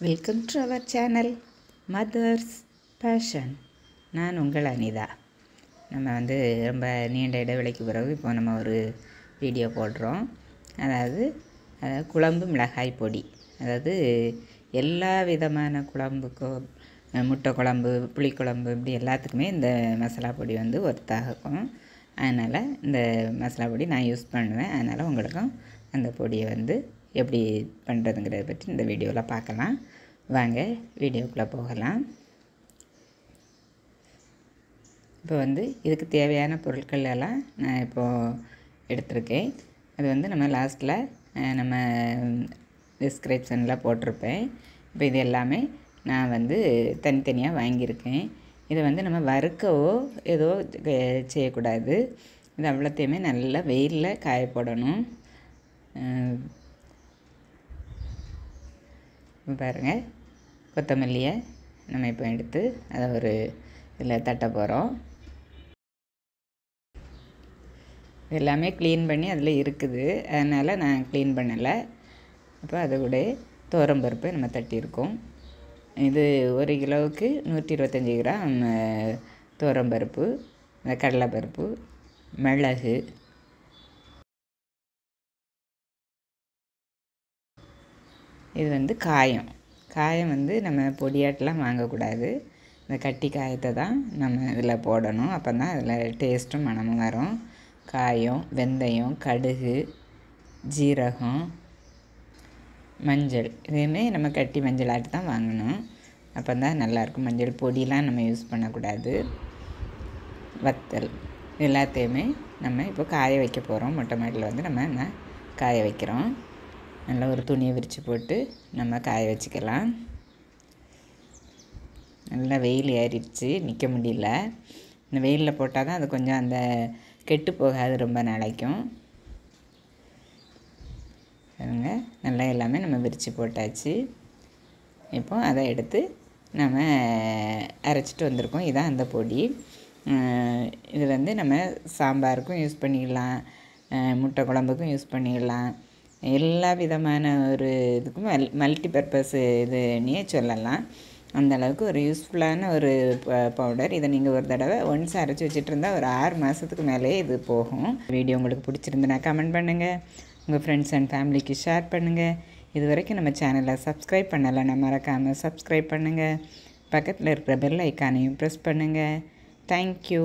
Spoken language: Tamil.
Welcome to our channel mothers passion. நான் உங்கள் அனிதா. நம்ம ரொம்ப நீண்ட இடைவெளிக்கு பிறகு இப்போ நம்ம ஒரு வீடியோ போடுறோம். அதாவது குழம்பு மிளகாய் பொடி. அதாவது எல்லா விதமான குழம்புக்கும், முட்டை குழம்பு, புளிக்குழம்பு, இப்படி எல்லாத்துக்குமே இந்த மசாலா பொடி ஒர்த்தாகும். அதனால் இந்த மசாலா பொடி நான் யூஸ் பண்ணுவேன். அதனால் உங்களுக்கும் அந்த பொடியை எப்படி பண்ணுறதுங்கிறத பற்றி இந்த வீடியோவில் பார்க்கலாம். வாங்க வீடியோக்குள்ளே போகலாம். இப்போ இதுக்கு தேவையான பொருட்கள் எல்லாம் நான் இப்போது எடுத்திருக்கேன். அது நம்ம லாஸ்ட்டில் நம்ம டிஸ்கிரிப்ஷனில் போட்டிருப்பேன். இப்போ இது எல்லாமே நான் தனித்தனியாக வாங்கியிருக்கேன். இதை நம்ம வறுக்கவோ ஏதோ செய்யக்கூடாது. இது அவ்வளோத்தையுமே நல்லா வெயிலில் காய போடணும். பாருங்கள், கொத்தமல்லியை நம்ம இப்போ எடுத்து அதை ஒரு இதில் தட்ட போகிறோம். எல்லாமே க்ளீன் பண்ணி அதில் இருக்குது, அதனால் நான் க்ளீன் பண்ணலை. அப்போ அது கூட துவரம்பருப்பு நம்ம தட்டியிருக்கோம். இது 1 கிலோவுக்கு 125 கிராம் துவரம்பருப்பு, கடலைப்பருப்பு, மிளகு, இது காயம். நம்ம பொடியாட்டெலாம் வாங்கக்கூடாது. இந்த கட்டி காயத்தை தான் நம்ம இதில் போடணும். அப்போ தான் அதில் டேஸ்ட்டும் மணமும் வரும். காயம், வெந்தயம், கடுகு, ஜீரகம், மஞ்சள், இதையுமே நம்ம கட்டி மஞ்சளாட்டு தான் வாங்கணும். அப்போ தான் நல்லாயிருக்கும். மஞ்சள் பொடியெலாம் நம்ம யூஸ் பண்ணக்கூடாது. வத்தல், எல்லாத்தையுமே நம்ம இப்போ காய வைக்க போகிறோம். மொட்டை மாடியில் நம்ம காய வைக்கிறோம். நல்லா ஒரு துணியை விரித்து போட்டு நம்ம காய வச்சுக்கலாம். நல்லா வெயில் ஏறிடுச்சு, நிற்க முடியல. இந்த வெயிலில் போட்டால் தான் அது கொஞ்சம் அந்த கெட்டு போகாது, ரொம்ப நாளைக்கும். பாருங்க, நல்லா எல்லாமே நம்ம விரித்து போட்டாச்சு. இப்போ அதை எடுத்து நம்ம அரைச்சிட்டு வந்திருக்கோம். இதுதான் அந்த பொடி. இது நம்ம சாம்பாருக்கும் யூஸ் பண்ணிக்கலாம், முட்டை குழம்புக்கும் யூஸ் பண்ணிக்கலாம். எல்லா விதமான ஒரு இதுக்கும் மல்டி பர்பஸ் இதுன்னே சொல்லலாம். அந்தளவுக்கு ஒரு யூஸ்ஃபுல்லான ஒரு பவுடர். இதை நீங்கள் ஒரு தடவை ஒன்ஸ் அரைச்சி வச்சுட்டு இருந்தால் ஒரு 6 மாதத்துக்கு மேலே இது போகும். வீடியோ உங்களுக்கு பிடிச்சிருந்துன்னா கமெண்ட் பண்ணுங்கள், உங்கள் ஃப்ரெண்ட்ஸ் அண்ட் ஃபேமிலிக்கு ஷேர் பண்ணுங்கள். இது வரைக்கும் நம்ம சேனலை சப்ஸ்கிரைப் பண்ணலைன்னா மறக்காமல் சப்ஸ்கிரைப் பண்ணுங்கள். பக்கத்தில் இருக்கிற பெல் ஐக்கானையும் ப்ரெஸ் பண்ணுங்கள். தேங்க்யூ.